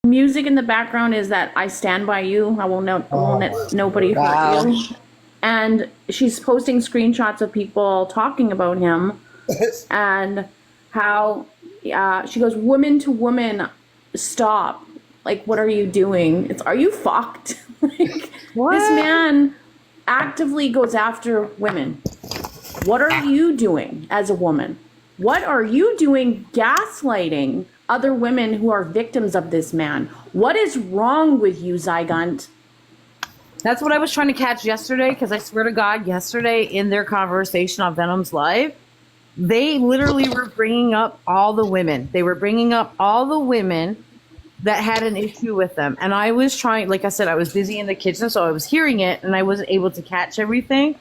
Music in the background is that I stand by you. I won't let nobody hurt you. And she's posting screenshots of people talking about him and how she goes, woman to woman, stop. Like, what are you doing? Are you fucked? Like, What? this man actively goes after women. What are you doing as a woman? What are you doing gaslighting other women who are victims of this man? What is wrong with you, Zygunt? That's what I was trying to catch yesterday, because I swear to God, yesterday in their conversation on Venom's Live, they literally were bringing up all the women. They were bringing up all the women that had an issue with them. And I was trying, like I said, I was busy in the kitchen, so I was hearing it and I wasn't able to catch everything.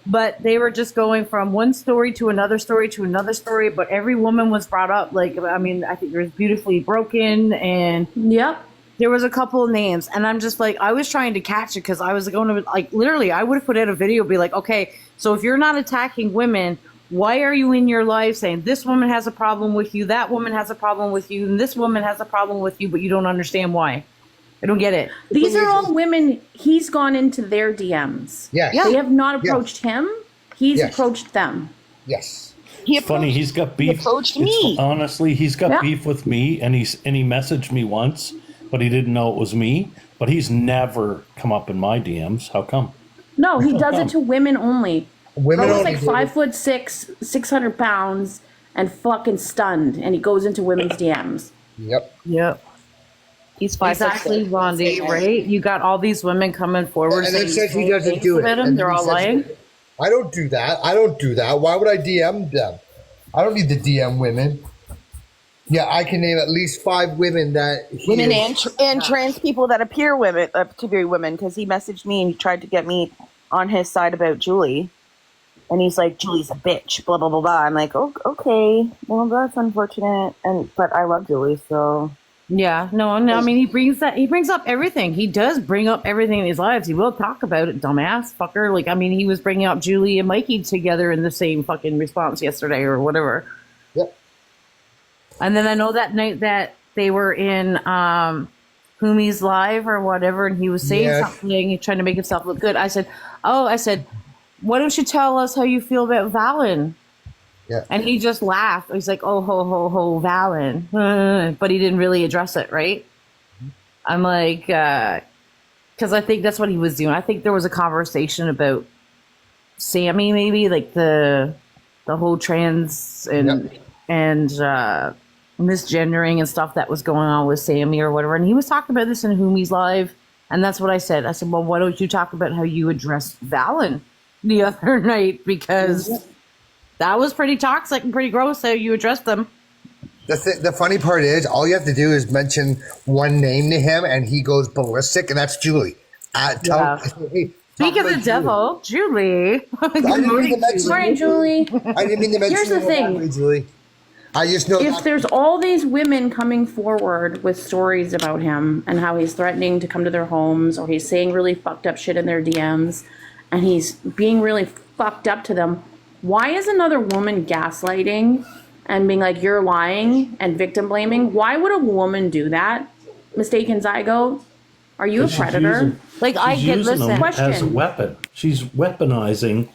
But they were just going from one story to another story to another story. But every woman was brought up. Like, I mean, I think there was Beautifully Broken, and Yep. there was a couple of names. And I'm just like, I was trying to catch it because I was going to, like, literally, I would have put out a video, be like, okay, so if you're not attacking women, why are you in your life saying this woman has a problem with you, that woman has a problem with you, and this woman has a problem with you, but you don't understand why? I don't get it. These are all women he's gone into their DMs. Yes. They have not approached him. He's Yes. approached them. Yes. It's funny, he's got beef. approached me. Honestly, he's got beef with me, and he messaged me once, but he didn't know it was me. But he's never come up in my DMs. How come? No, he does it to women only. Women Bro's only. like 5'6", 600 pounds, and fucking stunned, and he goes into women's DMs. Yep. Yep. He's 5'6". Exactly, Rondi, right? You got all these women coming forward And then saying says he doesn't do it. about him. And They're he all says- lying. I don't do that. I don't do that. Why would I DM them? I don't need to DM women. Yeah, I can name at least 5 women that Women and trans people that appear women to be women, because he messaged me and he tried to get me on his side about Julie, and he's like, Julie's a bitch, blah blah blah blah. I'm like, oh, okay, well that's unfortunate, but I love Julie, so Yeah, no. I mean, he brings up everything. He does bring up everything in his lives. He will talk about it, dumbass fucker. Like, I mean, he was bringing up Julie and Mikey together in the same fucking response yesterday or whatever. Yep. And then I know that night that they were in Humi's live or whatever, and he was saying something, trying to make himself look good. I said, why don't you tell us how you feel about Valen? Yeah. And he just laughed. He's like, oh, ho, ho, ho, Valen. But he didn't really address it, right? I'm like, because I think that's what he was doing. I think there was a conversation about Sammy, maybe, like the whole trans and misgendering and stuff that was going on with Sammy or whatever. And he was talking about this in Humi's live. And that's what I said. I said, well, why don't you talk about how you addressed Valen the other night? Because that was pretty toxic and pretty gross how you addressed them. The funny part is, all you have to do is mention one name to him, and he goes ballistic, and that's Julie. Speak of the devil, Julie. Morning, Julie. I didn't mean to mention Here's the thing. Julie. I just know If there's all these women coming forward with stories about him and how he's threatening to come to their homes, or he's saying really fucked up shit in their DMs, and he's being really fucked up to them, why is another woman gaslighting and being like, you're lying and victim blaming? Why would a woman do that? Mistaken zygote? Are you a predator? Like, I get, listen. As a weapon. She's weaponizing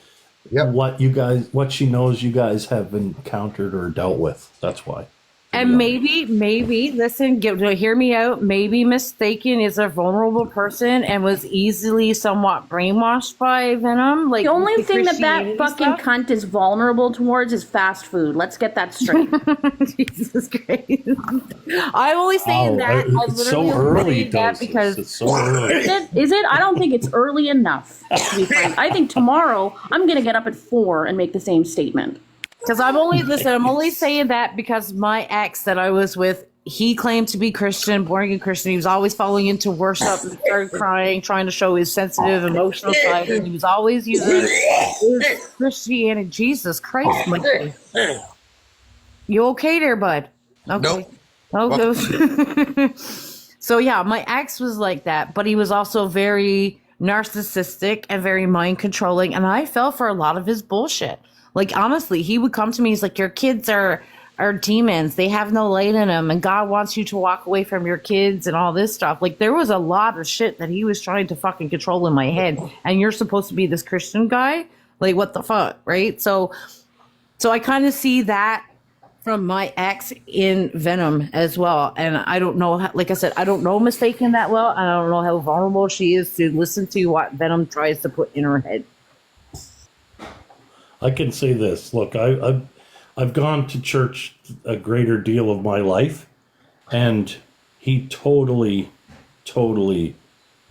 what she knows you guys have encountered or dealt with. That's why. And maybe, listen, hear me out. Maybe Mistaken is a vulnerable person and was easily somewhat brainwashed by Venom. Like, The only thing that Christianity fucking stuff. cunt is vulnerable towards is fast food. Let's get that straight. Jesus Christ. I'm only saying that. It's so early, because it's so early. Is it? I don't think it's early enough, to be frank. I think tomorrow I'm going to get up at 4 and make the same statement. Because I'm only saying that because my ex that I was with, he claimed to be Christian, born again Christian. He was always falling into worship and started crying, trying to show his sensitive, emotional side. And he was always using his Christianity. Jesus Christ, Mikey. You okay there, bud? Okay. Nope. Okay. So yeah, my ex was like that, but he was also very narcissistic and very mind controlling. And I fell for a lot of his bullshit. Like, honestly, he would come to me. He's like, your kids are are demons. They have no light in them, and God wants you to walk away from your kids and all this stuff. Like, there was a lot of shit that he was trying to fucking control in my head. And you're supposed to be this Christian guy? Like, what the fuck, right? So I kind of see that from my ex in Venom as well. And I don't know, like I said, I don't know Mistaken that well. I don't know how vulnerable she is to listen to what Venom tries to put in her head. I can say this. Look, I've gone to church a greater deal of my life, and he totally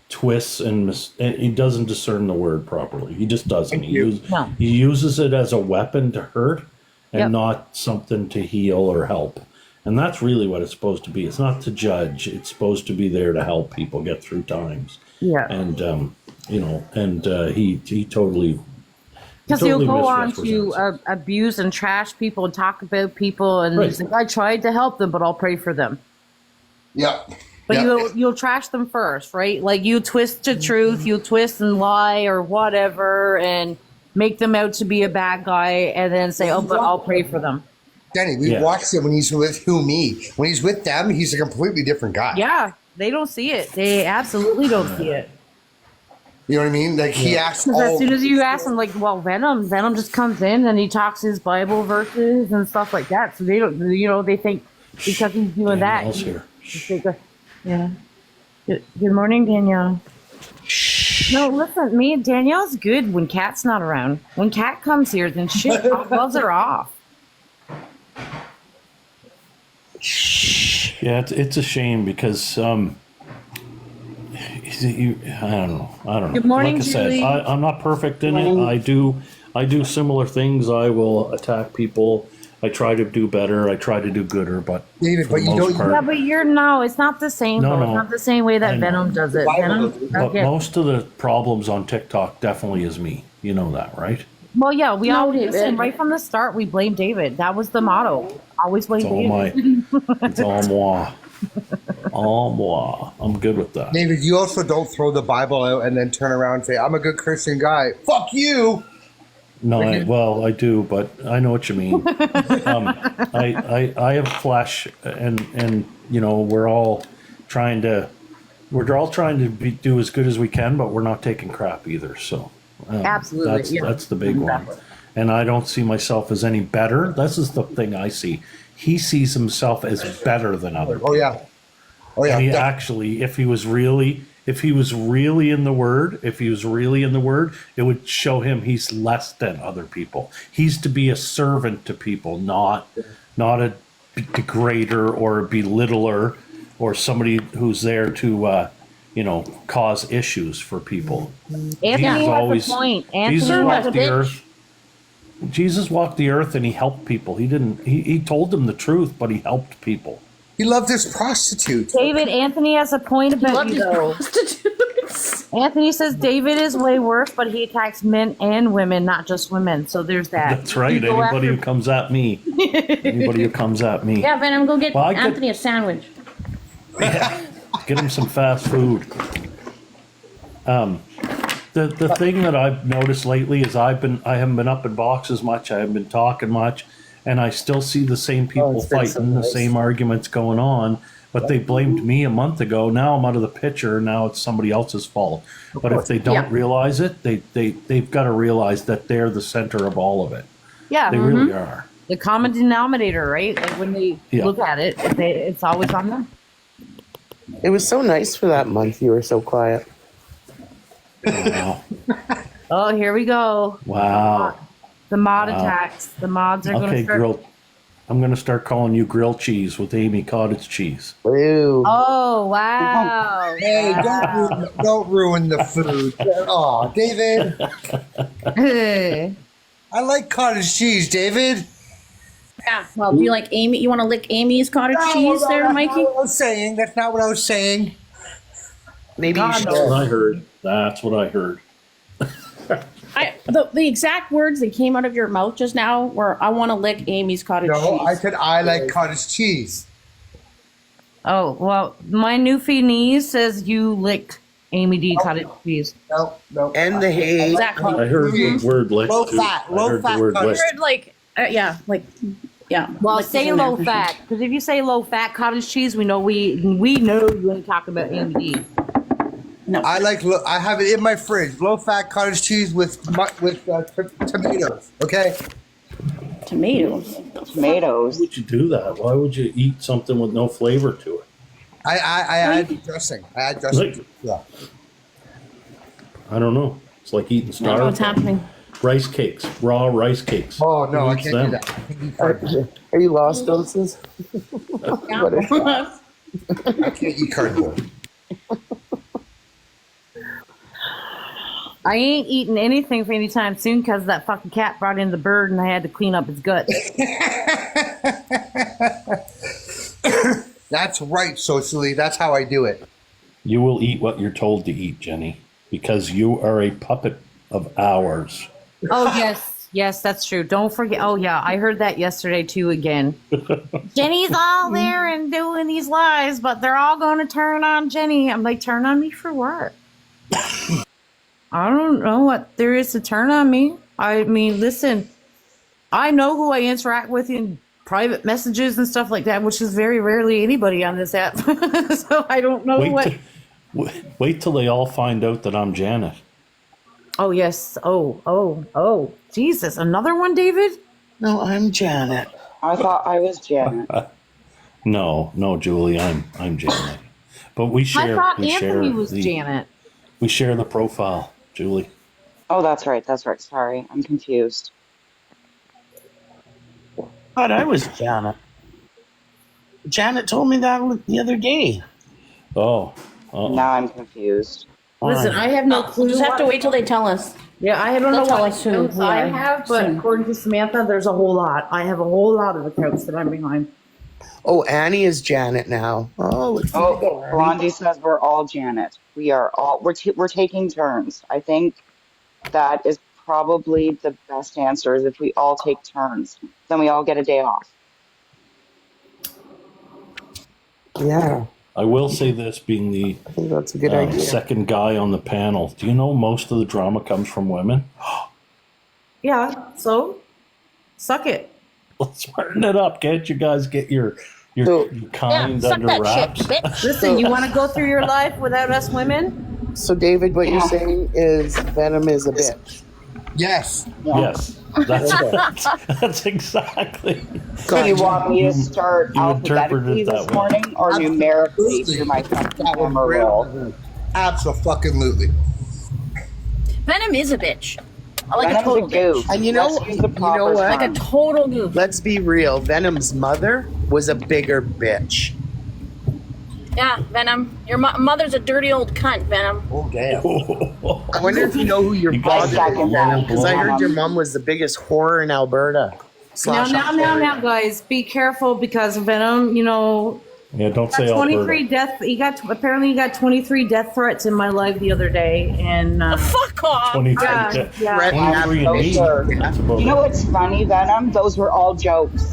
twists and he doesn't discern the word properly. He just doesn't. He uses it as a weapon to hurt and not something to heal or help. And that's really what it's supposed to be. It's not to judge. It's supposed to be there to help people get through times. Yeah. And he totally. Because he'll go on to abuse and trash people and talk about people, and he's like, I tried to help them, but I'll pray for them. Yeah. But you'll trash them first, right? Like, you twist the truth, you twist and lie or whatever, and make them out to be a bad guy, and then say, oh, but I'll pray for them. Jenny, we watched it when he's with me. When he's with them, he's a completely different guy. Yeah, they don't see it. They absolutely don't see it. You know what I mean? Like, he asks Because as soon as you ask him, like, well, Venom just comes in and he talks his Bible verses and stuff like that. So they don't, they think because he's doing that. Yeah. Good morning, Danielle. No, listen, me and Danielle's good when Kat's not around. When Kat comes here, then shit, all gloves are off. Yeah, it's a shame because I don't know. Good morning, like I said, Julie. I'm not perfect in it. I do similar things. I will attack people. I try to do better. I try to do gooder, but David, for the most part, Yeah, but it's not the same. No, though. no. It's not the same way that Venom does it. but most of the problems on TikTok definitely is me. You know that, right? Well, yeah, we always David. listen right from the start. We blame David. That was the motto. Always blame It's all David. it's all moi. All moi. I'm good with that. David, you also don't throw the Bible out and then turn around and say, I'm a good Christian guy. Fuck you! No, I do, but I know what you mean. I have flesh, and we're all trying to do as good as we can, but we're not taking crap either. So Absolutely, that's the big one. And I don't see myself as any better. This is the thing I see. He sees himself as better than other people. Oh, yeah. And he actually, if he was really in the word, it would show him he's less than other people. He's to be a servant to people, not a degrader or a belittler or somebody who's there to, cause issues for people. Anthony has a point. Jesus walked the earth and he helped people. He told them the truth, but he helped people. He loved his prostitutes. David, Anthony has a point about you, though. Anthony says David is way worse, but he attacks men and women, not just women. So there's that. That's right. Anybody who comes at me. Yeah, Venom, go get Anthony a sandwich. Yeah, get him some fast food. The thing that I've noticed lately is I haven't been up in boxes much. I haven't been talking much, and I still see the same people fighting, the same arguments going on. But they blamed me a month ago. Now I'm out of the picture. Now it's somebody else's fault. But if they don't realize it, they've got to realize that they're the center of all of it. Yeah, they really are. The common denominator, right? Like when they look at it, it's always on them. It was so nice for that month. You were so quiet. Wow. Oh, here we go. Wow. The mod attacks. The mods are going to start. I'm going to start calling you grilled cheese with Amy cottage cheese. Ew. Oh, wow. Hey, don't ruin the food. Oh, David. I like cottage cheese, David. Yeah. Well, do you like Amy? You want to lick Amy's cottage cheese there, Mikey? That's not what I was saying. Maybe you should. That's what I heard. The exact words that came out of your mouth just now were, I want to lick Amy's cottage cheese. No, I said I like cottage cheese. Oh, well, my newfie niece says you lick Amy D cottage cheese. No. And the hate. Exactly. I heard the word lick. Low too. fat, I heard the word lick. Like Yeah. Well, Like say in there low for sure. fat, because if you say low fat cottage cheese, we know you're going to talk about AMD. No. I have it in my fridge. Low fat cottage cheese with tomatoes. Okay. Tomatoes. Why Tomatoes. would you do that? Why would you eat something with no flavor to it? I add dressing. I add dressing. Like- Yeah. I don't know. It's like eating I don't know what's Star happening. rice cakes, raw rice cakes. Oh no, Who I eats can't do that. I can't eat cardboard. Are you lost, doses? What is that? I can't eat cardboard. I ain't eating anything for any time soon because that fucking cat brought in the bird and I had to clean up its guts. That's right, socially. That's how I do it. You will eat what you're told to eat, Jenny, because you are a puppet of ours. Oh, yes. Yes, that's true. Don't forget. Oh, yeah. I heard that yesterday, too, again. Jenny's all there and doing these lies, but they're all going to turn on Jenny. I'm like, turn on me for what? I don't know what there is to turn on me. I mean, listen, I know who I interact with in private messages and stuff like that, which is very rarely anybody on this app. So I don't know what. Wait till they all find out that I'm Janet. Oh, yes. Oh. Jesus. Another one, David? No, I'm Janet. I thought I was Janet. No, Julie, I'm Janet. But we share. I thought we share Anthony was the, Janet. We share the profile, Julie. Oh, that's right. Sorry, I'm confused. Thought I was Janet. Janet told me that the other day. Oh. Now I'm confused. Listen, I have no clue. We'll just have to wait till they tell us. Yeah, I don't know They'll tell what us who accounts we I are have, but soon. according to Samantha, there's a whole lot. I have a whole lot of accounts that I'm behind. Oh, Annie is Janet now. Oh, let's Oh, go, Annie. Blondie says we're all Janet. We are all we're taking turns. I think that is probably the best answer is if we all take turns. Then we all get a day off. Yeah, I will say this, being the I think that's a good idea. second guy on the panel. Do you know most of the drama comes from women? Yeah, so suck it. Let's smarten it up. Can't you guys get your So- kind suck under that wraps? shit, bitch. Listen, you want to go through your life without us women? So, David, what you're saying is Venom is a bitch. Yes. Yes, that's exactly. Do you want me to start you interpreted alphabetically it that this way. morning or numerically through my fucking That was camera roll? real. Absolutely. Venom is a bitch. Like a Venom's total a goof. And you know- Let's use the you know proper what? Like a term. total goof. Let's be real. Venom's mother was a bigger bitch. Yeah, Venom. Your mother's a dirty old cunt, Venom. Oh damn. I wonder if you know who your You father guys- is, second that. because I heard your mom was the biggest whore in Alberta. Now, guys, be careful because Venom, Yeah, don't say got 23 Alberta. death. Apparently he got 23 death threats in my life the other day, and Fuck off. 23. yeah. 23 and me. Sure. That's about You know it. what's funny, Venom? Those were all jokes.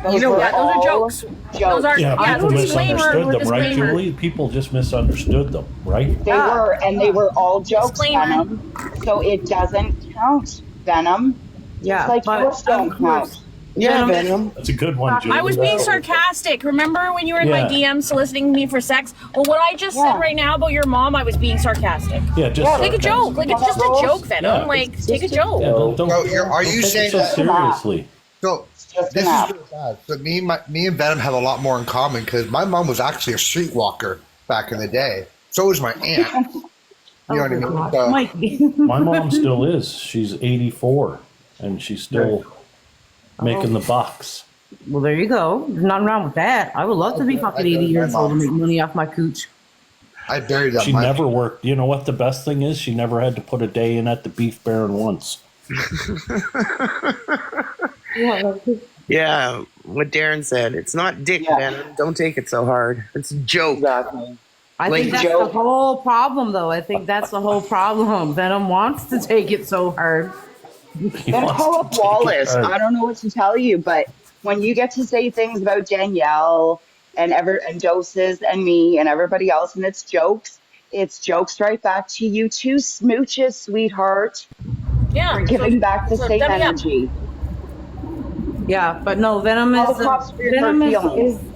Those know were what? Yeah, those are all jokes. Those are Yeah, yeah, people disclaimer, misunderstood them, right, disclaimer. Julie? People just misunderstood them, right? They were, and they were all jokes, Disclaimer. Venom. So it doesn't count, Venom. Yeah, Like but yours don't of course. count. Yeah, Venom. That's a good one, Julie. I was being sarcastic. Remember when you were in my Yeah. DM soliciting me for sex? Well, what I just Yeah. said right now about your mom, I was being sarcastic. Yeah, just Take a joke. Like, it's just a joke, Venom. Yeah. Like, take a joke. Yeah, don't So are you take saying it so that- seriously? So Just this an is app. really bad. But me and Venom have a lot more in common because my mom was actually a streetwalker back in the day. So was my aunt. You know what I mean? So- Mike. My mom still is. She's 84, and she's still making the bucks. Well, there you go. There's nothing wrong with that. I would love to be fucking 80 years old and make money off my cooch. I buried that. She money. never worked. You know what the best thing is? She never had to put a day in at the Beef Baron once. Yeah, what Darren said. It's not dick, Yeah. Venom. Don't take it so hard. It's a joke. Exactly. I Like think that's Joe- the whole problem, though. I think that's the whole problem. Venom wants to take it so hard. He Then wants call to up take it Wallace. hard. I don't know what to tell you, but when you get to say things about Danielle and Doses and me and everybody else, and it's jokes right back to you two smooches, sweetheart. Yeah. You're giving back the so same dummy up. energy. Yeah, but no, Venom All is the cops for your Venom hurt feelings. is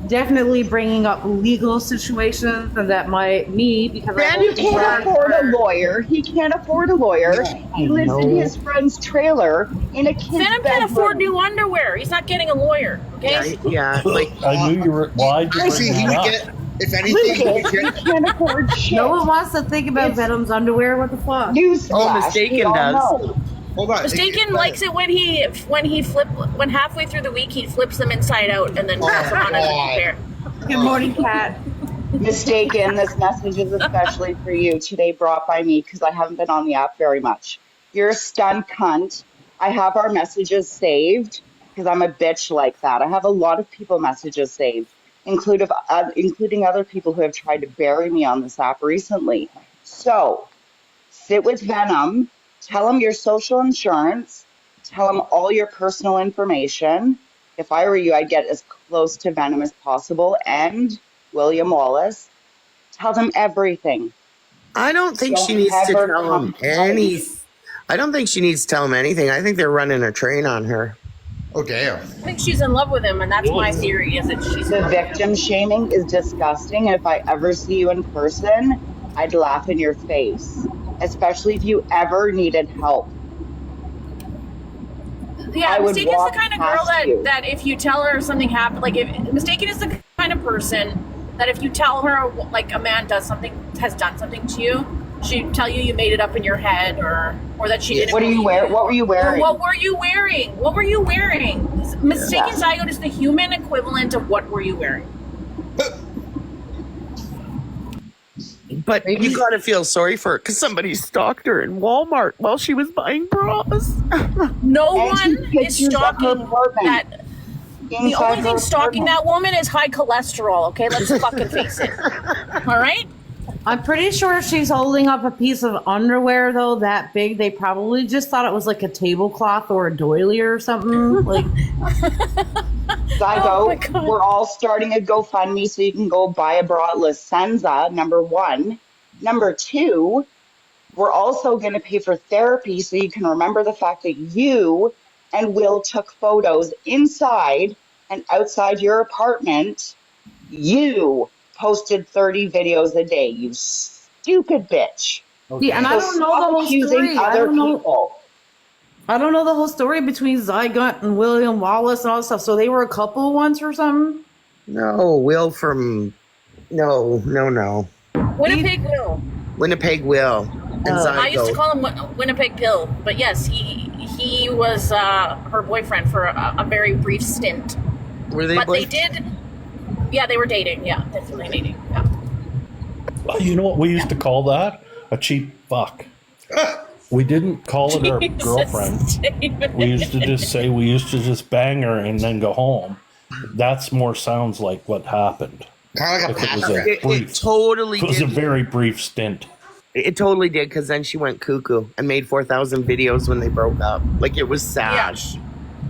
definitely bringing up legal situations and that because He can't afford a lawyer. He can't afford a lawyer. He lives in his friend's trailer in a kid's Venom bedroom. can afford new underwear. He's not getting a lawyer. Okay. Yeah, like I knew you were. Why'd you Honestly, bring he that would up? get, if anything, he would He get. can't afford shit. no one wants to think about It's- Venom's underwear. What the fuck? Newsflash. Mistaken we all does. know. Hold on. Mistaken likes it when halfway through the week he flips them inside out and then puts them on as a God. pair. Good morning, Kat. Mistaken, this message is especially for you today, brought by me because I haven't been on the app very much. You're a stunned cunt. I have our messages saved because I'm a bitch like that. I have a lot of people messages saved, including other people who have tried to bury me on this app recently. So sit with Venom, tell him your social insurance, tell him all your personal information. If I were you, I'd get as close to Venom as possible and William Wallace. Tell them everything. I don't think she Don't needs to ever tell him come any. close. I don't think she needs to tell him anything. I think they're running a train on her. Oh damn. I think she's in love with him, and that's my theory. Is that she's in The love with him. victim shaming is disgusting. And if I ever see you in person, I'd laugh in your face, especially if you ever needed help. Yeah, I would Mistaken's the walk kind of girl past you. that if you tell her something happened, like if Mistaken is the kind of person that if you tell her like a man has done something to you, she'd tell you made it up in your head or that she didn't. What believe it. What were you Or wearing? what were you wearing? What were you wearing? Mistaken Yeah. Zygote is the human equivalent of what were you wearing. But you gotta feel sorry for her because somebody stalked her in Walmart while she was buying bras. No And she one is pictures of her stalking apartment. that. The Inside only her thing stalking apartment. that woman is high cholesterol. Okay, let's fucking face it. All right. I'm pretty sure if she's holding up a piece of underwear though that big, they probably just thought it was like a tablecloth or a doily or something. Like Zygo, Oh my God. we're all starting a GoFundMe so you can go buy a bra at Licenza, number one. Number two, we're also going to pay for therapy so you can remember the fact that you and Will took photos inside and outside your apartment. You posted 30 videos a day, you stupid bitch. yeah, and I So don't know the stop whole accusing story. other people. I don't know the whole story between Zygote and William Wallace and all that stuff. So they were a couple once or something. No, Will from no. Winnipeg Will. Winnipeg Will and I used to Zygo. call him Winnipeg Pill, but yes, he was her boyfriend for a very brief stint. Were they But both? they did. Yeah, they were dating. Yeah, definitely dating. Yeah. You know what we used to call that? A cheap fuck. We didn't call it our Jesus, girlfriend. David. We used to just bang her and then go home. That's more sounds like what happened. Kind of like a If it was pass. a It brief, totally it was a did. very brief stint. It totally did because then she went cuckoo and made 4,000 videos when they broke up. Like it was sad.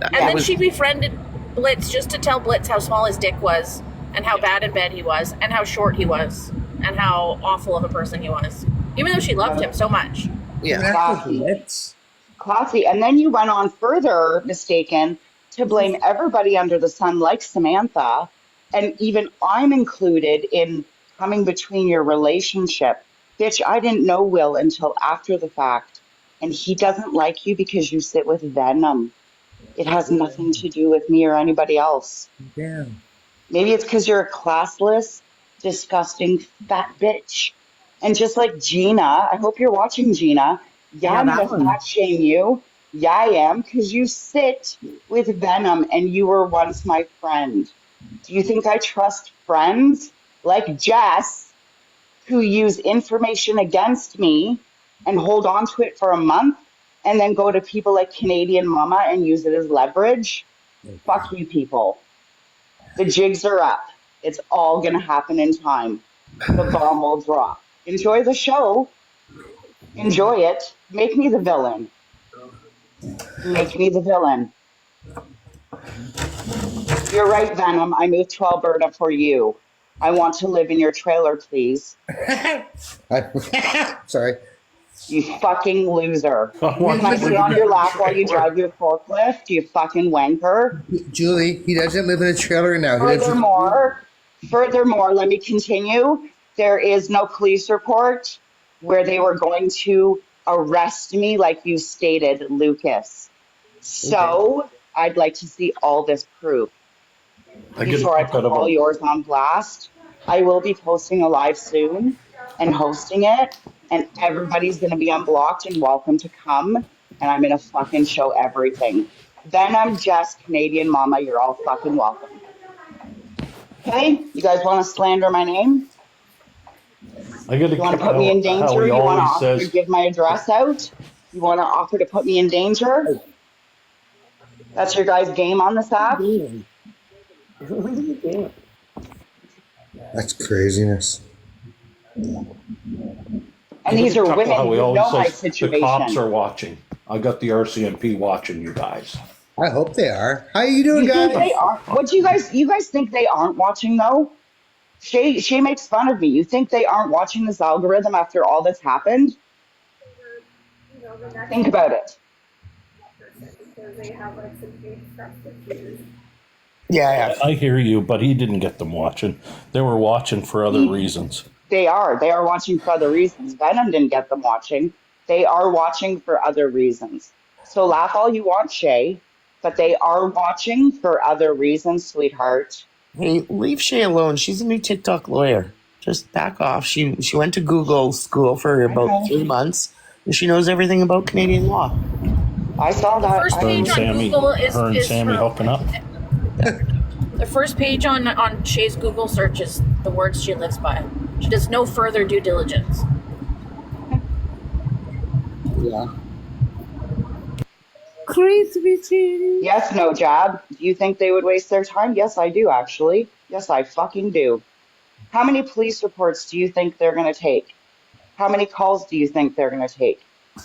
And then she befriended Blitz just to tell Blitz how small his dick was and how bad in bed he was and how short he was and how awful of a person he was. Even though she loved him so much. Yeah. Classy. And then you went on further, Mistaken, to blame everybody under the sun like Samantha. And even I'm included in coming between your relationship. Bitch, I didn't know Will until after the fact. And he doesn't like you because you sit with Venom. It has nothing to do with me or anybody else. Damn. Maybe it's because you're a classless, disgusting fat bitch. And just like Gina, I hope you're watching, Gina. Yeah, I'm that going to fat shame you. Yeah, I am, because you sit with Venom and you were once my friend. Do you think I trust friends like Jess who use information against me and hold on to it for a month and then go to people like Canadian Mama and use it as leverage? Fuck you people. The jigs are up. It's all going to happen in time. The bomb will drop. Enjoy the show. Enjoy it. Make me the villain. Make me the villain. You're right, Venom. I moved to Alberta for you. I want to live in your trailer, please. Sorry. You fucking loser. I want Can I to sit live on in your a lap while you trailer. drive your forklift? You fucking wanker. Julie, he doesn't live in a trailer now. He lives with Furthermore, let me continue. There is no police report where they were going to arrest me, like you stated, Lucas. Okay. So I'd like to see all this proof I get a before I kick put out of all him. yours on blast. I will be posting a live soon and hosting it, and everybody's going to be unblocked and welcome to come. And I'm going to fucking show everything. Then I'm just Canadian Mama. You're all fucking welcome. Okay? You guys want to slander my name? I get a You want kick to put me in out how danger? he You want to always offer to says, give my address out? You want to offer to put me in danger? That's your guys' game on this app? That's craziness. I And get these a are chuckle how women he who always know my says, the cops situation. are watching. I got the RCMP watching you guys. I hope they are. How you doing, You think guys? they aren't? What do you guys think they aren't watching though? Shay makes fun of me. You think they aren't watching this algorithm after all that's happened? Think about it. Yeah, I hear you, but he didn't get them watching. They were watching for other reasons. They are. They are watching for other reasons. Venom didn't get them watching. They are watching for other reasons. So laugh all you want, Shay, but they are watching for other reasons, sweetheart. Hey, leave Shay alone. She's a new TikTok lawyer. Just back off. She went to Google school for I about know. 3 months, and she knows everything about Canadian law. I saw The that. first I Her and page know. on Sammy, Google her and is Sammy her. hooking up. The first page on Shay's Google search is the words she lives by. She does no further due diligence. Yeah. Crazy. Yes, no jab. Do you think they would waste their time? Yes, I do, actually. Yes, I fucking do. How many police reports do you think they're going to take? How many calls do you think they're going to take?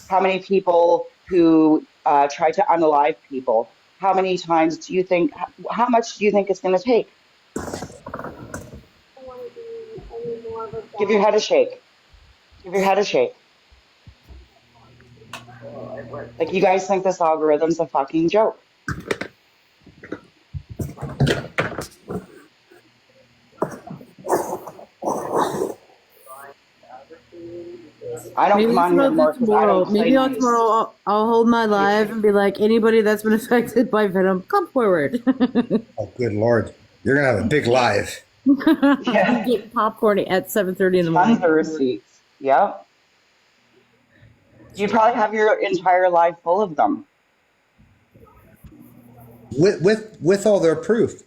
How many people who try to unalive people? How many times do you think, how much do you think it's going to take? Give your head a shake. Give your head a shake. Like, you guys think this algorithm's a fucking joke. I don't come Maybe on here tomorrow. more because I don't play Maybe on nice. tomorrow I'll hold my live and be like, anybody that's been affected by Venom, come forward. Oh, good Lord. You're going to have a big live. Yeah, Get popcorn at 7:30 in the tons morning. of receipts. Yep. You probably have your entire life full of them. With all their proof.